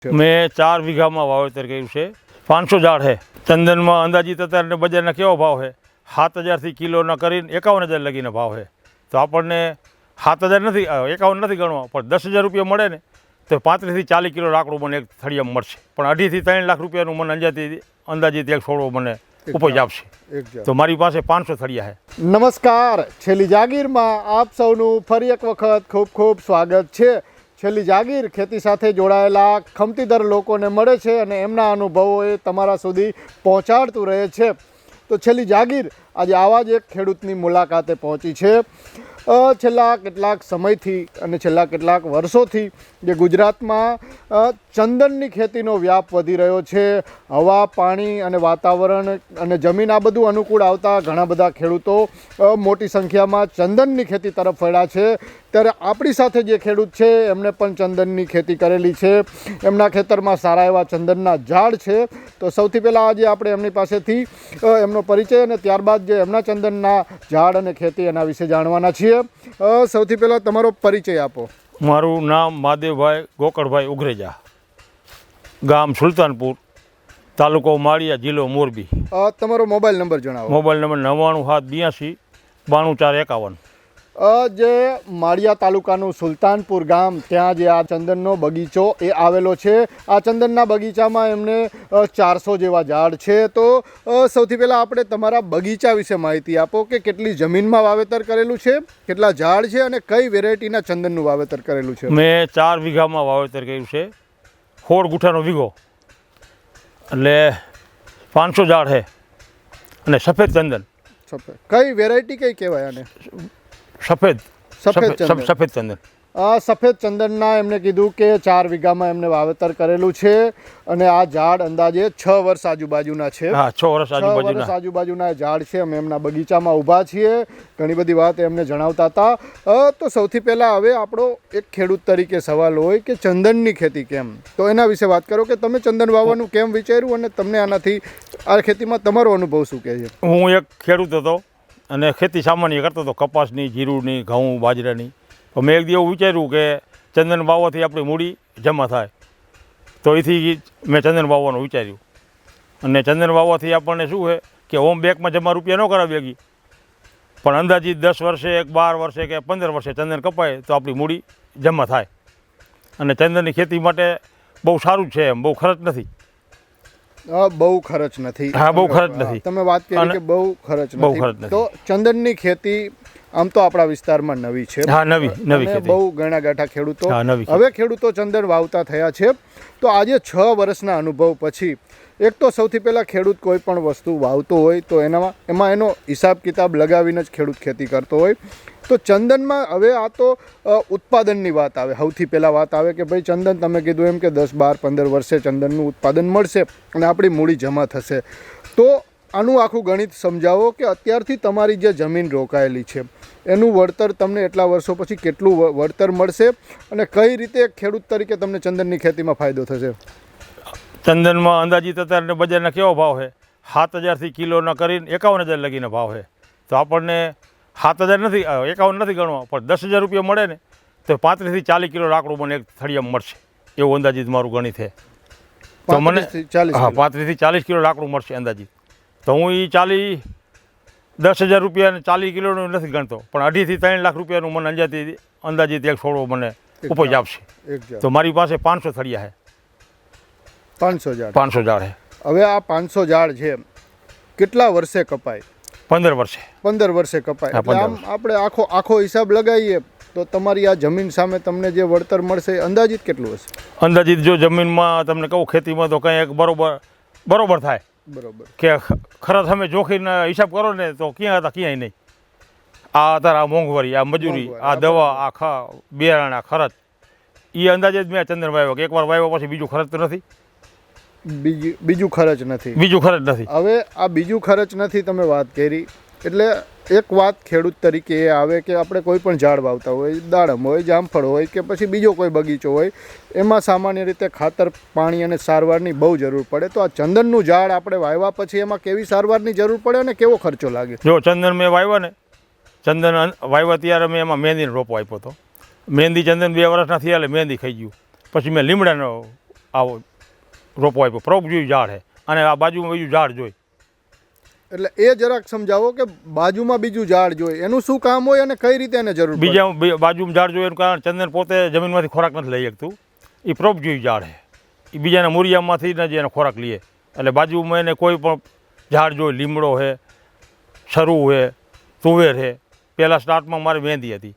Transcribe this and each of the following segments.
મેં 4 વીઘામાં વાવેતર કર્યું છે. 500 ઝાડ છે. ચંદનમાં અંદાજિત અત્યારે બજારના કેવો ભાવ છે? 7,000થી કિલોના કરીને 51,000 લગીનો ભાવ છે. તો આપણને 7,000 નથી, 51 નથી ગણવા, પણ 10,000 રૂપિયા મળે ને તો 35થી 40 કિલો લાકડું મને એક થળિયામાં મળશે. પણ 2.5થી 3 લાખ રૂપિયાનું મને અંદાજિત એક છોડવો મને ઉપજ આપશે. તો મારી પાસે 500 થળિયા છે. નમસ્કાર, છેલ્લી જાગીરમાં આપ સૌનું ફરી એક વખત ખૂબ ખૂબ સ્વાગત છે. છેલ્લી જાગીર ખેતી સાથે જોડાયેલા ખમતીદર લોકોને મળે છે અને એમના અનુભવો એ તમારા સુધી પહોંચાડતું રહે છે. તો છેલ્લી જાગીર આજે આવા જ એક ખેડૂતની મુલાકાતે પહોંચી છે. છેલ્લા કેટલાક સમયથી અને છેલ્લા કેટલાક વર્ષોથી જે ગુજરાતમાં ચંદનની ખેતીનો વ્યાપ વધી રહ્યો છે. હવા, પાણી અને વાતાવરણ અને જમીન આ બધું અનુકૂળ આવતા ઘણા બધા ખેડૂતો મોટી સંખ્યામાં ચંદનની ખેતી તરફ વળ્યા છે. ત્યારે આપણી સાથે જે ખેડૂત છે એમણે પણ ચંદનની ખેતી કરેલી છે. એમના ખેતરમાં સારા એવા ચંદનના ઝાડ છે. તો સૌથી પહેલાં આજે આપણે એમની પાસેથી એમનો પરિચય અને ત્યારબાદ જે એમના ચંદનના ઝાડ અને ખેતી એના વિશે જાણવાના છીએ. સૌથી પહેલાં તમારો પરિચય આપો. મારું નામ મહાદેવભાઈ ગોકળભાઈ ઉઘરેજા, ગામ સુલતાનપુર, તાલુકો માળિયા, જિલ્લો મોરબી. તમારો મોબાઈલ નંબર જણાવો. Mobile number 97 82 92 451. જે માળિયા તાલુકાનું સુલતાનપુર ગામ, ત્યાં જે આ ચંદનનો બગીચો એ આવેલો છે. આ ચંદનના બગીચામાં એમને 400 જેવા ઝાડ છે. તો સૌથી પહેલાં આપણે તમારા બગીચા વિશે માહિતી આપો કે કેટલી જમીનમાં વાવેતર કરેલું છે, કેટલા ઝાડ છે અને કઈ વેરાયટીના ચંદનનું વાવેતર કરેલું છે. મેં 4 વીઘામાં વાવેતર કર્યું છે. 16 ગુઠાનો વીઘો, એટલે 500 ઝાડ છે અને સફેદ ચંદન. સફેદ કઈ વેરાયટી કઈ કહેવાય આને? સફેદ ચંદન. સફેદ ચંદનના એમણે કીધું કે 4 વીઘામાં એમને વાવેતર કરેલું છે અને આ ઝાડ અંદાજે 6 વર્ષ આજુબાજુના છે. હા, 6 વર્ષ આજુબાજુના ઝાડ છે. અમે એમના બગીચામાં ઊભા છીએ. ઘણી બધી વાત એમને જણાવતા હતા. તો સૌથી પહેલાં હવે આપણો એક ખેડૂત તરીકે સવાલ હોય કે ચંદનની ખેતી કેમ, તો એના વિશે વાત કરો કે તમે ચંદન વાવવાનું કેમ વિચાર્યું અને તમને આનાથી આ ખેતીમાં તમારો અનુભવ શું કહે છે? હું એક ખેડૂત હતો અને ખેતી સામાન્ય કરતો હતો, કપાસની, જીરુની, ઘઉં, બાજરાની. તો મેં એક દિવસ એવું વિચાર્યું કે ચંદન વાવવાથી આપણી મૂડી જમા થાય. તો એથી મેં ચંદન વાવવાનું વિચાર્યું. અને ચંદન વાવવાથી આપણને શું છે કે હોમ બેંકમાં જમા રૂપિયા ન કરાવી શકીએ, પણ અંદાજિત 10 વર્ષે, 12 વર્ષે કે 15 વર્ષે ચંદન કપાય તો આપણી મૂડી જમા થાય. અને ચંદનની ખેતી માટે બહુ સારું છે, એમ બહુ ખર્ચ નથી. બહુ ખર્ચ નથી. હા, બહુ ખર્ચ નથી. તમે વાત કરી કે બહુ ખર્ચ નથી. તો ચંદનની ખેતી આમ તો આપણા વિસ્તારમાં નવી છે. હા, નવી ખેતી. બહુ ઘણા ગાંઠા ખેડૂતો હવે ખેડૂતો ચંદન વાવતા થયા છે. તો આજે 6 વર્ષના અનુભવ પછી એક તો સૌથી પહેલાં ખેડૂત કોઈ પણ વસ્તુ વાવતો હોય તો એમાં એનો હિસાબ કિતાબ લગાવીને જ ખેડૂત ખેતી કરતો હોય. તો ચંદનમાં હવે આ તો ઉત્પાદનની વાત આવે. સૌથી પહેલાં વાત આવે કે ભાઈ ચંદન, તમે કીધું એમ કે 10, 12, 15 વર્ષે ચંદનનું ઉત્પાદન મળશે અને આપણી મૂડી જમા થશે. તો આનું આખું ગણિત સમજાવો કે અત્યારથી તમારી જે જમીન રોકાયેલી છે એનું વળતર તમને એટલા વર્ષો પછી કેટલું વળતર મળશે અને કઈ રીતે ખેડૂત તરીકે તમને ચંદનની ખેતીમાં ફાયદો થશે? ચંદનમાં અંદાજિત અત્યારે બજારના કેવો ભાવ છે? 7,000થી કિલોના કરીને 51,000 લગીનો ભાવ છે. તો આપણને 7,000 નથી, 51 નથી ગણવા, પણ 10,000 રૂપિયા મળે ને તો 35થી 40 કિલો લાકડું મને એક થળિયામાં મળશે. એવું અંદાજિત મારું ગણિત છે. તો મને 35થી 40 કિલો લાકડું મળશે અંદાજિત. તો હું એ 10,000 રૂપિયા 40 કિલોનું નથી ગણતો, પણ 2.5થી 3 લાખ રૂપિયાનું મને અંદાજિત એક છોડવો મને ઉપજ આપશે. તો મારી પાસે 500 થળિયા છે. 500 ઝાડ છે. હવે આ 500 ઝાડ છે, કેટલા વર્ષે કપાય? 15 વર્ષે. 15 વર્ષે કપાય. આમ આપણે આખો હિસાબ લગાવીએ તો તમારી આ જમીન સામે તમને જે વળતર મળશે અંદાજિત કેટલું હશે? અંદાજિત જો જમીનમાં તમને કહું, ખેતીમાં તો કંઈ એક બરોબર થાય. બરોબર કે ખર્ચ અમે જોખીને હિસાબ કરો ને તો ક્યાં હતા ક્યાંય નહીં. આ અત્યારે આ મોંઘવારી, આ મજૂરી, આ દવા, આ બિયારણ, આ ખર્ચ, એ અંદાજે જ મેં ચંદન વાવ્યો કે એકવાર વાવ્યો પછી બીજું ખર્ચ તો નથી. બીજું ખર્ચ નથી. હવે આ બીજું ખર્ચ નથી તમે વાત કરી એટલે એક વાત ખેડૂત તરીકે એ આવે કે આપણે કોઈ પણ ઝાડ વાવતા હોય, દાડમ હોય, જામફળ હોય કે પછી બીજો કોઈ બગીચો હોય, એમાં સામાન્ય રીતે ખાતર, પાણી અને સારવારની બહુ જરૂર પડે. તો આ ચંદનનું ઝાડ આપણે વાવ્યા પછી એમાં કેવી સારવારની જરૂર પડે અને કેવો ખર્ચો લાગે? જો ચંદન મેં વાવ્યા ને, ચંદન વાવ્યા ત્યારે મેં એમાં મહેંદીનો રોપો આપ્યો હતો. મહેંદી ચંદન 2 વર્ષના થયા એટલે મહેંદી ખાઈ ગયું. પછી મેં લીમડાનો આવો રોપો આપ્યો પરોપજીવી ઝાડ છે અને આ બાજુમાં બીજું ઝાડ જોઈ. એટલે એ જરાક સમજાવો કે બાજુમાં બીજું ઝાડ જોઈએ એનું શું કામ હોય અને કઈ રીતે એને જરૂર પડે? બીજા બાજુમાં ઝાડ જોઈએ એનું કારણ ચંદન પોતે જમીનમાંથી ખોરાક નથી લઈ શકતું. એ પરોપજીવી ઝાડ છે. એ બીજાના મૂળિયામાંથી જ એનો ખોરાક લઈએ એટલે બાજુમાં એને કોઈ પણ ઝાડ જોઈએ. લીમડો છે, સરુ છે, તુવેર છે. પહેલાં સ્ટાર્ટમાં મારી મહેંદી હતી.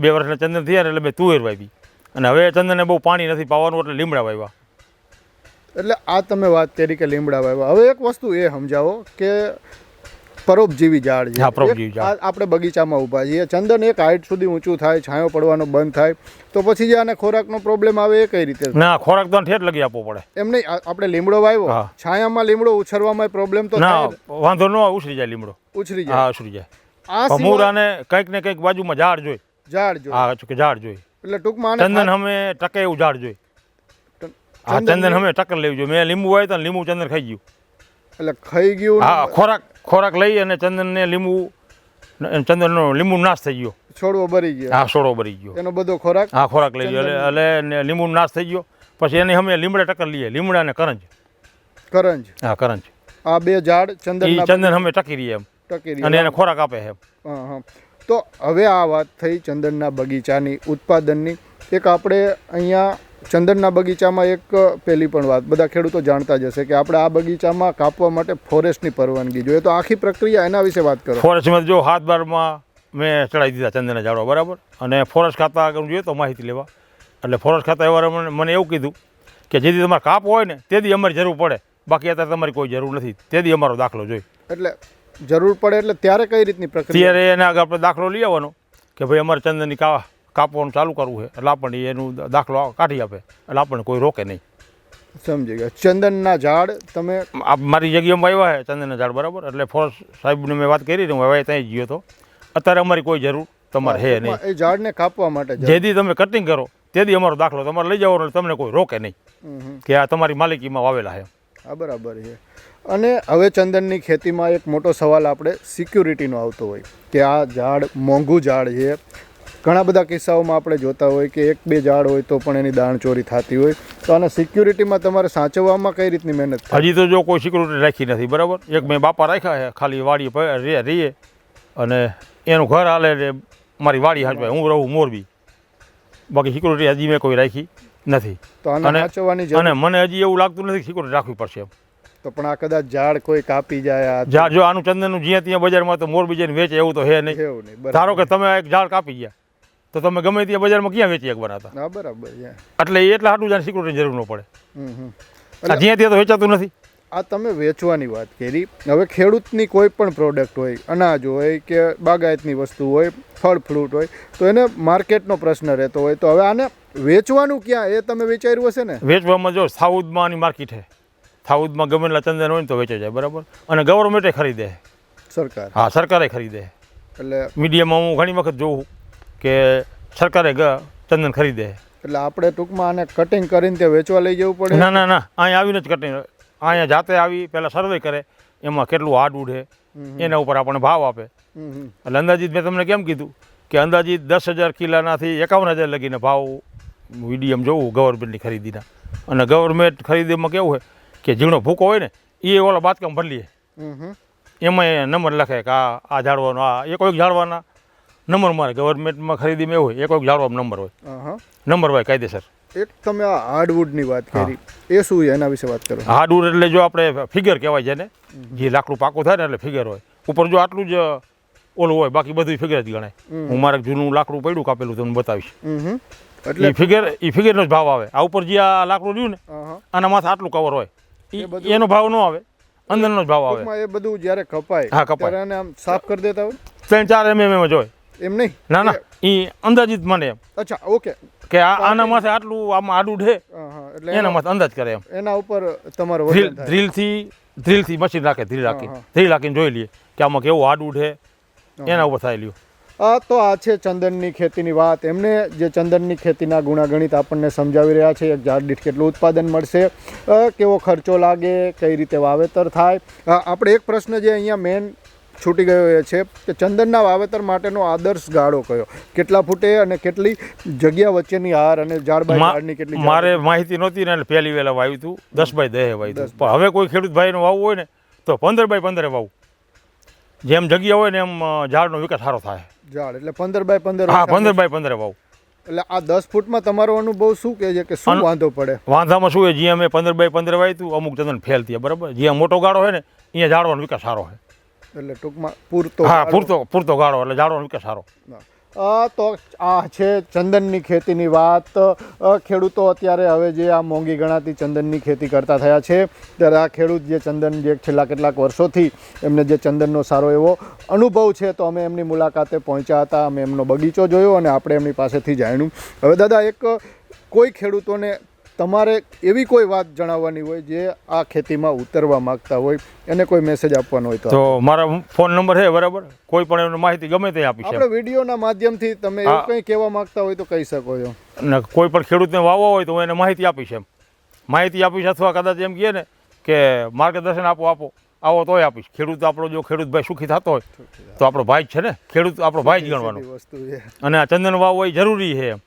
2 વર્ષના ચંદન થયા ને એટલે મેં તુવેર વાવી અને હવે ચંદનને બહુ પાણી નથી પાવાનું એટલે લીમડા વાવ્યા. એટલે આ તમે વાત કરી કે લીમડા વાવ્યા. હવે એક વસ્તુ એ સમજાવો કે પરોપજીવી ઝાડ છે. હા, પરોપજીવી ઝાડ. આપણે બગીચામાં ઊભા છીએ. ચંદન એક હાઈટ સુધી ઊંચું થાય, છાંયો પડવાનો બંધ થાય, તો પછી જે આને ખોરાકનો પ્રોબ્લેમ આવે એ કઈ રીતે? ના, ખોરાક તો ઠેઠ લગી આપવો પડે. એમ નહીં, આપણે લીમડો વાવ્યો, હા. છાયામાં લીમડો ઉછરવામાં પ્રોબ્લેમ તો ના, થાય ને? વાંધો ન આવે, ઉછરી જાય લીમડો. ઉછરી હા, જાય. ઉછરી જાય. આ પણ સિવાય મૂળાને કંઈક ને કંઈક બાજુમાં ઝાડ જોઈ. ઝાડ જોઈએ. હા, કે ઝાડ જોઈ. એટલે ટૂંકમાં આને ચંદન અમે ટકે એવું ઝાડ જોઈ. હા, ચંદન અમે ટક્કર લેવી જોઈએ. મેં લીંબુ વાવ્યું તો લીંબુ ચંદન ખાઈ ગયું. એટલે ખાઈ ગયું. હા, ખોરાક લઈ અને ચંદનને ચંદનનો લીંબુ નાશ થઈ ગયો. છોડવો ભરી ગયો. હા, છોડો ભરી ગયો. એનો બધો ખોરાક. હા, ખોરાક લઈ ગયો એટલે લીંબુ નાશ થઈ ગયો. પછી એને અમે લીમડા ટક્કર લઈએ, લીમડા અને કરંજ. કરંજ. હા, કરંજ. આ બે ઝાડ ચંદન ચંદન અમે ટકી રહીએ એમ ટકી રહી. અને એને ખોરાક આપે છે. હા હા. તો હવે આ વાત થઈ ચંદનના બગીચાની, ઉત્પાદનની. એક આપણે અહીંયા ચંદનના બગીચામાં એક પેલી પણ વાત બધા ખેડૂતો જાણતા જ હશે કે આપણે આ બગીચામાં કાપવા માટે ફોરેસ્ટની પરવાનગી જોઈએ. તો આખી પ્રક્રિયા એના વિશે વાત કરો. ફોરેસ્ટમાં જો 7/12માં મેં ચડાવી દીધા ચંદનના ઝાડવા, બરાબર. અને ફોરેસ્ટ ખાતા આગળ જોઈએ તો માહિતી લેવા એટલે ફોરેસ્ટ ખાતા એવા મને એવું કીધું કે જેથી તમારે કાપવો હોય ને તેથી અમારી જરૂર પડે, બાકી અત્યારે તમારી કોઈ જરૂર નથી. તેથી અમારો દાખલો જોઈએ. એટલે જરૂર પડે એટલે ત્યારે કઈ રીતની પ્રક્રિયા? ત્યારે એને આગળ આપણે દાખલો લઈ આવવાનો કે ભાઈ અમારે ચંદનની કાપવાનું ચાલુ કરવું છે એટલે આપણને એનું દાખલો કાઢી આપે એટલે આપણને કોઈ રોકે નહીં. સમજી ગયા. ચંદનના ઝાડ તમે મારી જગ્યામાં આવ્યા છે ચંદનના ઝાડ, બરાબર. એટલે ફોરેસ્ટ સાહેબને મેં વાત કરી હું હવે ત્યાં ગયો હતો. અત્યારે અમારી કોઈ જરૂર તમારે છે નહીં. એ ઝાડને કાપવા માટે જેથી તમે કટિંગ કરો તેથી અમારો દાખલો તમારે લઈ જવાનો તમને કોઈ રોકે નહીં કે આ તમારી માલિકીમાં વાવેલા છે. હા, બરાબર છે. અને હવે ચંદનની ખેતીમાં એક મોટો સવાલ આપણે સિક્યુરિટીનો આવતો હોય કે આ ઝાડ મોંઘું ઝાડ છે. ઘણા બધા કિસ્સાઓમાં આપણે જોતા હોય કે 1-2 ઝાડ હોય તો પણ એની દાણચોરી થતી હોય. તો આને સિક્યુરિટીમાં તમારે સાચવવામાં કઈ રીતની મહેનત થાય? હજી તો જો કોઈ સિક્યુરિટી રાખી નથી, બરાબર. એક મેં બાપા રાખ્યા છે, ખાલી વાડી રહીએ અને એનું ઘર હાલે એટલે મારી વાડી હાચવાય. હું રહું મોરબી, બાકી સિક્યુરિટી હજી મેં કોઈ રાખી નથી. તો આને સાચવવાની જરૂર. અને મને હજી એવું લાગતું નથી સિક્યુરિટી રાખવી પડશે એમ. તો પણ આ કદાચ ઝાડ કોઈ કાપી જાય, ઝાડ જો આનું ચંદનનું જ્યાં ત્યાં બજારમાં તો મોરબી જઈને વેચે એવું તો હે નહીં. એવું નહીં. ધારો કે તમે એક ઝાડ કાપી ગયા તો તમે ગમે ત્યાં બજારમાં ક્યાં વેચી એક બનાતા? હા, બરાબર છે. એટલે એટલા હાટું જાણે સિક્યુરિટીની જરૂર ન પડે. એટલે જ્યાં ત્યાં તો વેચાતું નથી. આ તમે વેચવાની વાત કરી. હવે ખેડૂતની કોઈ પણ પ્રોડક્ટ હોય, અનાજ હોય કે બાગાયતની વસ્તુ હોય, ફળ ફ્રૂટ હોય, તો એને માર્કેટનો પ્રશ્ન રહેતો હોય. તો હવે આને વેચવાનું ક્યાં એ તમે વિચાર્યું હશે ને? વેચવામાં જો સાઉથમાં આની માર્કેટ છે. સાઉથમાં ગમેલા ચંદન હોય ને તો વેચાઈ જાય, બરાબર. અને ગવર્મેન્ટે ખરીદે, સરકાર. હા, સરકારે ખરીદે. એટલે મીડિયામાં હું ઘણી વખત જોઉં કે સરકારે ચંદન ખરીદે. એટલે આપણે ટૂંકમાં આને કટિંગ કરીને તે વેચવા લઈ જવું પડે? ના ના ના, અહીંયા આવીને જ કટિંગ, અહીંયા જાતે આવી પહેલાં સર્વે કરે એમાં કેટલું હાર્ડ ઉડે એના ઉપર આપણને ભાવ આપે. એટલે અંદાજિત મેં તમને કેમ કીધું કે અંદાજિત 10,000 કિલાનાથી 51,000 લગીને ભાવ મીડિયમ જોવું ગવર્મેન્ટની ખરીદીના. અને ગવર્મેન્ટ ખરીદીમાં કેવું હોય કે ઝીણો ભૂકો હોય ને એ ઓલા બાતકામ ભરી લે, એમાં નંબર લખે કે આ ઝાડવાનો આ કોઈક ઝાડવાના નંબર મારે. ગવર્મેન્ટમાં ખરીદીમાં એવું હોય કોઈક ઝાડવામાં નંબર હોય, નંબર હોય કાયદેસર. એક તમે આ હાર્ડવુડની વાત કરી, એ શું છે એના વિશે વાત કરો. હાર્ડવુડ એટલે જો આપણે ફિગર કહેવાય છે ને, જે લાકડું પાકું થાય ને એટલે ફિગર હોય. ઉપર જો આટલું જ ઓલું હોય, બાકી બધું ફિગર જ ગણાય. હું મારે જૂનું લાકડું પડ્યું કાપેલું તમને બતાવીશ. એટલે એ ફિગરનો જ ભાવ આવે. આ ઉપર જે આ લાકડું રહ્યું ને આના માથે આટલું કવર હોય એનો ભાવ ન આવે, અંદરનો જ ભાવ આવે. એ બધું જ્યારે કપાય, હા, કપાય ત્યારે આમ સાફ કરી દેતા હોય 3-4 mm જ હોય. એમ નહીં? ના ના, એ અંદાજિત મને એમ. અચ્છા, ઓકે. કે આના માથે આટલું આમાં આડું છે એટલે એના માથે અંદાજ કરે એમ. એના ઉપર તમારો ડ્રીલથી મશીન રાખે, ડ્રીલ રાખીને જોઈ લઈએ કે આમાં કેવું આડું છે એના ઉપર થાય લ્યો. તો આ છે ચંદનની ખેતીની વાત. એમને જે ચંદનની ખેતીના ગુણાગણિત આપણને સમજાવી રહ્યા છે. એક ઝાડ દીઠ કેટલું ઉત્પાદન મળશે, કેવો ખર્ચો લાગે, કઈ રીતે વાવેતર થાય. આપણે એક પ્રશ્ન જે અહીંયા મેન છૂટી ગયો એ છે કે ચંદનના વાવેતર માટેનો આદર્શ ગાળો કયો, કેટલા ફૂટે અને કેટલી જગ્યા વચ્ચેની હાર અને ઝાડ બાય ઝાડની કેટલી મારે માહિતી નહોતી ને એટલે પહેલી વેલા વાવ્યું હતું 10 બાય 10 વાવ્યું હતું. પણ હવે કોઈ ખેડૂત ભાઈનું વાવવું હોય ને તો 15 બાય 15 વાવું. જેમ જગ્યા હોય ને એમ ઝાડનો વિકાસ સારો થાય. ઝાડ એટલે 15 બાય 15? હા, 15 બાય 15 વાવું. એટલે આ 10 ફૂટમાં તમારો અનુભવ શું કહે છે કે શું વાંધો પડે? વાંધામાં શું હોય, જ્યાં અમે 15 બાય 15 વાવ્યું હતું અમુક ચંદન ફેલ થયા, બરાબર. જ્યાં મોટો ગાળો હોય ને અહીંયા ઝાડવાનો વિકાસ સારો હોય. એટલે ટૂંકમાં પૂરતો? હા, પૂરતો ગાળો એટલે ઝાડવાનો વિકાસ સારો. તો આ છે ચંદનની ખેતીની વાત. ખેડૂતો અત્યારે હવે જે આ મોંઘી ગણાતી ચંદનની ખેતી કરતા થયા છે, ત્યારે આ ખેડૂત જે ચંદન જે છેલ્લા કેટલાક વર્ષોથી એમને જે ચંદનનો સારો એવો અનુભવ છે, તો અમે એમની મુલાકાતે પહોંચ્યા હતા, અમે એમનો બગીચો જોયો અને આપણે એમની પાસેથી જાણ્યું. હવે દાદા, એક કોઈ ખેડૂતોને તમારે એવી કોઈ વાત જણાવવાની હોય જે આ ખેતીમાં ઉતરવા માંગતા હોય, એને કોઈ મેસેજ આપવાનો હોય તો મારા ફોન નંબર છે, બરાબર. કોઈ પણ એમને માહિતી ગમે તે આપી છે. આપણે વિડીયોના માધ્યમથી તમે એવું કંઈ કહેવા માંગતા હોય તો કહી શકો છો. અને કોઈ પણ ખેડૂતને વાવવા હોય તો હું એને માહિતી આપીશ. એમ માહિતી આપીશ, અથવા કદાચ એમ કહે ને કે માર્ગદર્શન આવો તોય આપીશ. ખેડૂત આપણો જો ખેડૂતભાઈ સુખી થતો હોય તો આપણો ભાઈ જ છે ને. ખેડૂત આપણો ભાઈ જ ગણવાનો વસ્તુ છે. અને આ ચંદન વાવવો એ જરૂરી છે. એમ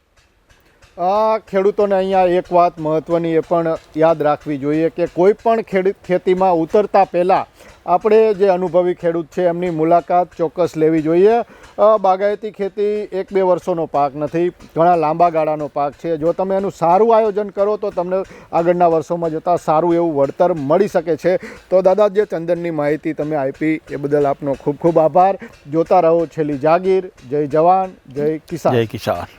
ખેડૂતોને અહીંયા એક વાત મહત્ત્વની એ પણ યાદ રાખવી જોઈએ કે કોઈ પણ ખેતીમાં ઉતરતા પહેલાં આપણે જે અનુભવી ખેડૂત છે એમની મુલાકાત ચોક્કસ લેવી જોઈએ. બાગાયતી ખેતી 1-2 વર્ષોનો પાક નથી, ઘણા લાંબા ગાળાનો પાક છે. જો તમે એનું સારું આયોજન કરો તો તમને આગળના વર્ષોમાં જતાં સારું એવું વળતર મળી શકે છે. તો દાદા, જે ચંદનની માહિતી તમે આપી એ બદલ આપનો ખૂબ ખૂબ આભાર. જોતા રહો છેલ્લી જાગીર. જય જવાન, જય કિસાન. જય કિસાન.